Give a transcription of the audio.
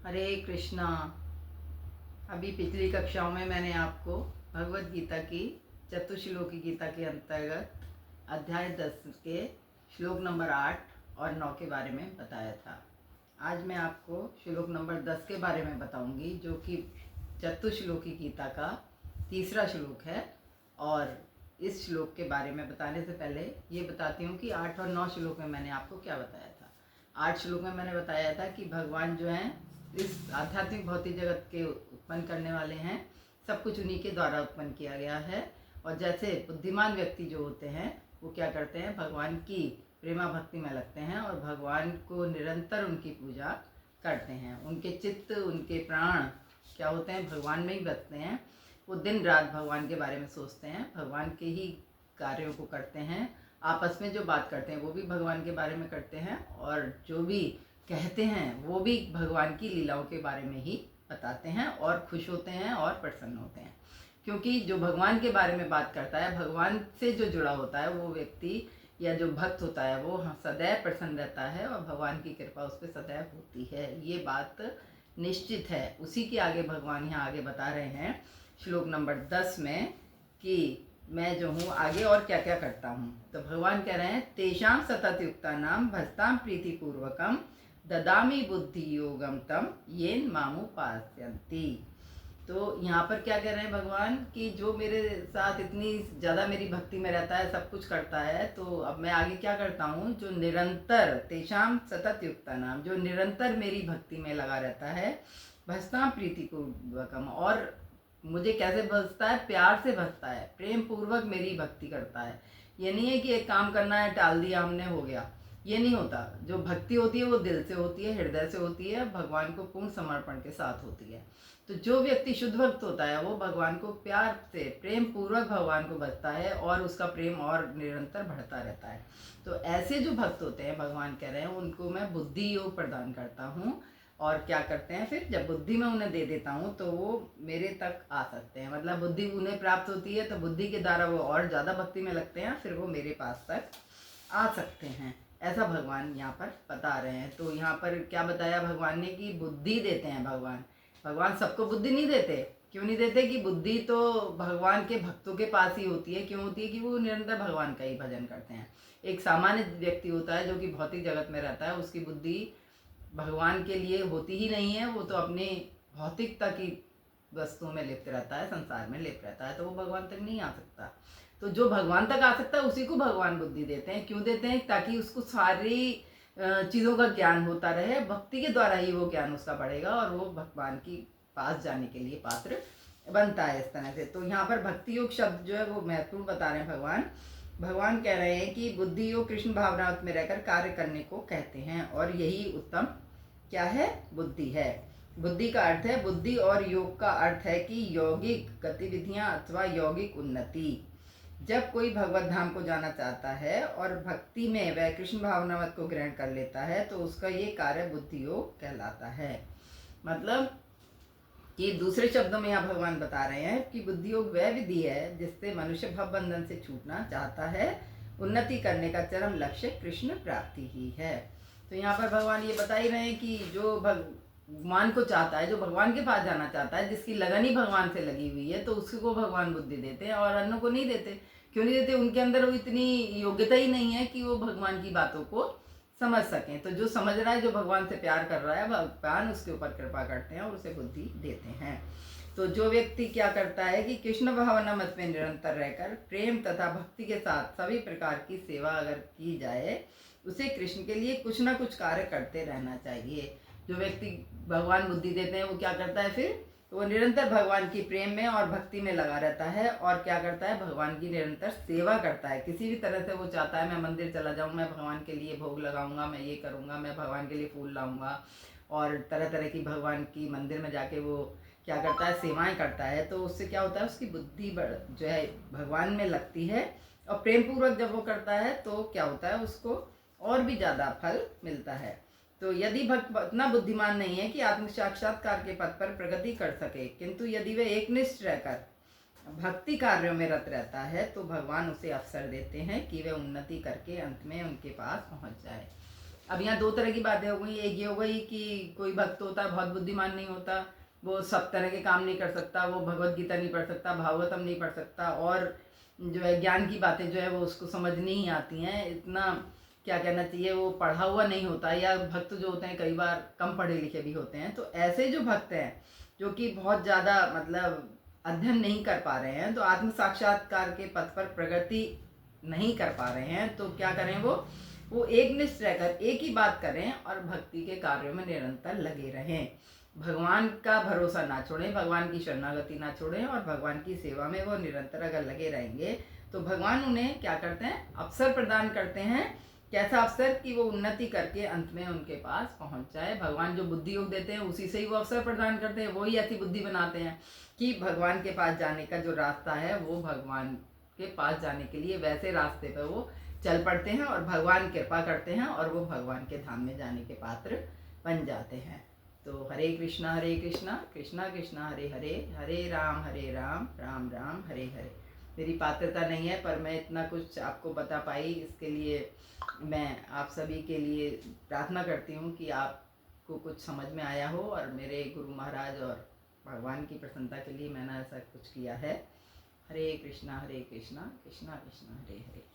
हरे कृष्णा। अभी पिछली कक्षाओं में मैंने आपको भगवत गीता की चतुश्लोकी गीता के अंतर्गत अध्याय 10 के श्लोक नंबर 8 और 9 के बारे में बताया था। आज मैं आपको श्लोक नंबर 10 के बारे में बताऊंगी, जो कि चतुश्लोकी गीता का तीसरा श्लोक है। और इस श्लोक के बारे में बताने से पहले ये बताती हूँ कि 8 और 9 श्लोक में मैंने आपको क्या बताया था। 8 श्लोक में मैंने बताया था कि भगवान जो हैं इस आध्यात्मिक भौतिक जगत के उत्पन्न करने वाले हैं। सब कुछ उन्हीं के द्वारा उत्पन्न किया गया है। और जैसे बुद्धिमान व्यक्ति जो होते हैं वो क्या करते हैं, भगवान की प्रेमा भक्ति में लगते हैं और भगवान को निरंतर उनकी पूजा करते हैं। उनके चित्त, उनके प्राण क्या होते हैं, भगवान में ही बसते हैं। वो दिन रात भगवान के बारे में सोचते हैं, भगवान के ही कार्यों को करते हैं। आपस में जो बात करते हैं वो भी भगवान के बारे में करते हैं, और जो भी कहते हैं वो भी भगवान की लीलाओं के बारे में ही बताते हैं और खुश होते हैं और प्रसन्न होते हैं। क्योंकि जो भगवान के बारे में बात करता है, भगवान से जो जुड़ा होता है, वो व्यक्ति या जो भक्त होता है वो सदैव प्रसन्न रहता है और भगवान की कृपा उस पर सदैव होती है। ये बात निश्चित है। उसी के आगे भगवान यहाँ आगे बता रहे हैं श्लोक नंबर 10 में कि मैं जो हूँ आगे और क्या क्या करता हूँ। तो भगवान कह रहे हैं, तेषाम सतत युक्ता नाम भस्ताम प्रीति पूर्वकम ददामी बुद्धि योगम तम येन मामुपास्यन्ति। तो यहाँ पर क्या कह रहे हैं भगवान कि जो मेरे साथ इतनी ज़्यादा मेरी भक्ति में रहता है, सब कुछ करता है, तो अब मैं आगे क्या करता हूँ, जो निरंतर तेषाम सतत युक्ता नाम, जो निरंतर मेरी भक्ति में लगा रहता है, भस्ताम प्रीति पूर्वकम, और मुझे कैसे भजता है, प्यार से भजता है, प्रेम पूर्वक मेरी भक्ति करता है। ये नहीं है कि एक काम करना है, टाल दिया हमने, हो गया, ये नहीं होता। जो भक्ति होती है वो दिल से होती है, हृदय से होती है, भगवान को पूर्ण समर्पण के साथ होती है। तो जो व्यक्ति शुद्ध भक्त होता है वो भगवान को प्यार से, प्रेम पूर्वक भगवान को भजता है और उसका प्रेम और निरंतर बढ़ता रहता है। तो ऐसे जो भक्त होते हैं, भगवान कह रहे हैं, उनको मैं बुद्धि योग प्रदान करता हूँ। और क्या करते हैं, फिर जब बुद्धि मैं उन्हें दे देता हूँ तो वो मेरे तक आ सकते हैं। मतलब बुद्धि उन्हें प्राप्त होती है तो बुद्धि के द्वारा वो और ज़्यादा भक्ति में लगते हैं, फिर वो मेरे पास तक आ सकते हैं। ऐसा भगवान यहाँ पर बता रहे हैं। तो यहाँ पर क्या बताया भगवान ने कि बुद्धि देते हैं भगवान। भगवान सबको बुद्धि नहीं देते। क्यों नहीं देते? कि बुद्धि तो भगवान के भक्तों के पास ही होती है। क्यों होती है? कि वो निरंतर भगवान का ही भजन करते हैं। एक सामान्य व्यक्ति होता है जो कि भौतिक जगत में रहता है, उसकी बुद्धि भगवान के लिए होती ही नहीं है। वो तो अपने भौतिकता की वस्तुओं में लिप्त रहता है, संसार में लिप्त रहता है, तो वो भगवान तक नहीं आ सकता। तो जो भगवान तक आ सकता है उसी को भगवान बुद्धि देते हैं। क्यों देते हैं? ताकि उसको सारी चीज़ों का ज्ञान होता रहे। भक्ति के द्वारा ही वो ज्ञान उसका बढ़ेगा और वो भगवान की पास जाने के लिए पात्र बनता है इस तरह से। तो यहाँ पर भक्ति योग शब्द जो है वो महत्वपूर्ण बता रहे हैं भगवान। भगवान कह रहे हैं कि बुद्धि योग कृष्ण भावना में रहकर कार्य करने को कहते हैं, और यही उत्तम क्या है, बुद्धि है। बुद्धि का अर्थ है, बुद्धि और योग का अर्थ है कि यौगिक गतिविधियां अथवा यौगिक उन्नति। जब कोई भगवत धाम को जाना चाहता है और भक्ति में वह कृष्ण भावनावत को ग्रहण कर लेता है तो उसका ये कार्य बुद्धि योग कहलाता है। मतलब कि दूसरे शब्दों में यहाँ भगवान बता रहे हैं कि बुद्धि योग वह विधि है जिससे मनुष्य भव बंधन से छूटना चाहता है। उन्नति करने का चरम लक्ष्य कृष्ण प्राप्ति ही है। तो यहाँ पर भगवान ये बता ही रहे हैं कि जो भगवान को चाहता है, जो भगवान के पास जाना चाहता है, जिसकी लगन ही भगवान से लगी हुई है, तो उसको भगवान बुद्धि देते हैं और अन्य को नहीं देते। क्यों नहीं देते? उनके अंदर वो इतनी योग्यता ही नहीं है कि वो भगवान की बातों को समझ सकें। तो जो समझ रहा है, जो भगवान से प्यार कर रहा है, भगवान उसके ऊपर कृपा करते हैं और उसे बुद्धि देते हैं। तो जो व्यक्ति क्या करता है कि कृष्ण भावना मत में निरंतर रहकर प्रेम तथा भक्ति के साथ सभी प्रकार की सेवा अगर की जाए, उसे कृष्ण के लिए कुछ ना कुछ कार्य करते रहना चाहिए। जो व्यक्ति भगवान बुद्धि देते हैं वो क्या करता है फिर? तो वो निरंतर भगवान की प्रेम में और भक्ति में लगा रहता है और क्या करता है, भगवान की निरंतर सेवा करता है। किसी भी तरह से वो चाहता है मैं मंदिर चला जाऊँ, मैं भगवान के लिए भोग लगाऊंगा, मैं ये करूँगा, मैं भगवान के लिए फूल लाऊंगा, और तरह तरह की भगवान की मंदिर में जाके वो क्या करता है, सेवाएं करता है। तो उससे क्या होता है, उसकी बुद्धि जो है भगवान में लगती है, और प्रेम पूर्वक जब वो करता है तो क्या होता है, उसको और भी ज़्यादा फल मिलता है। तो यदि भक्त इतना बुद्धिमान नहीं है कि आत्म साक्षात्कार के पथ पर प्रगति कर सके, किंतु यदि वे एकनिष्ठ रहकर भक्ति कार्यों में रत रहता है तो भगवान उसे अवसर देते हैं कि वह उन्नति करके अंत में उनके पास पहुंच जाए। अब यहाँ दो तरह की बातें हो गई। एक ये हो गई कि कोई भक्त होता है बहुत बुद्धिमान नहीं होता, वो सब तरह के काम नहीं कर सकता, वो भगवत गीता नहीं पढ़ सकता, भागवतम नहीं पढ़ सकता, और जो है ज्ञान की बातें जो है वो उसको समझ नहीं आती हैं, इतना क्या कहना चाहिए, वो पढ़ा हुआ नहीं होता, या भक्त जो होते हैं कई बार कम पढ़े लिखे भी होते हैं। तो ऐसे जो भक्त हैं जो कि बहुत ज़्यादा मतलब अध्ययन नहीं कर पा रहे हैं, तो आत्म साक्षात्कार के पथ पर प्रगति नहीं कर पा रहे हैं, तो क्या करें, वो एक निष्ठ रहकर एक ही बात करें और भक्ति के कार्यों में निरंतर लगे रहें। भगवान का भरोसा ना छोड़ें, भगवान की शरणागति ना छोड़ें, और भगवान की सेवा में वो निरंतर अगर लगे रहेंगे तो भगवान उन्हें क्या करते हैं, अवसर प्रदान करते हैं। कैसा अवसर कि वो उन्नति करके अंत में उनके पास पहुंच जाए। भगवान जो बुद्धि योग देते हैं उसी से ही वो अवसर प्रदान करते हैं, वही ऐसी बुद्धि बनाते हैं कि भगवान के पास जाने का जो रास्ता है वो भगवान के पास जाने के लिए वैसे रास्ते पर वो चल पड़ते हैं, और भगवान कृपा करते हैं और वो भगवान के धाम में जाने के पात्र बन जाते हैं। तो हरे कृष्णा कृष्णा कृष्णा हरे हरे, हरे राम राम राम हरे हरे। मेरी पात्रता नहीं है, पर मैं इतना कुछ आपको बता पाई, इसके लिए मैं आप सभी के लिए प्रार्थना करती हूँ कि आपको कुछ समझ में आया हो, और मेरे गुरु महाराज और भगवान की प्रसन्नता के लिए मैंने ऐसा कुछ किया है। हरे कृष्णा कृष्णा कृष्णा हरे हरे।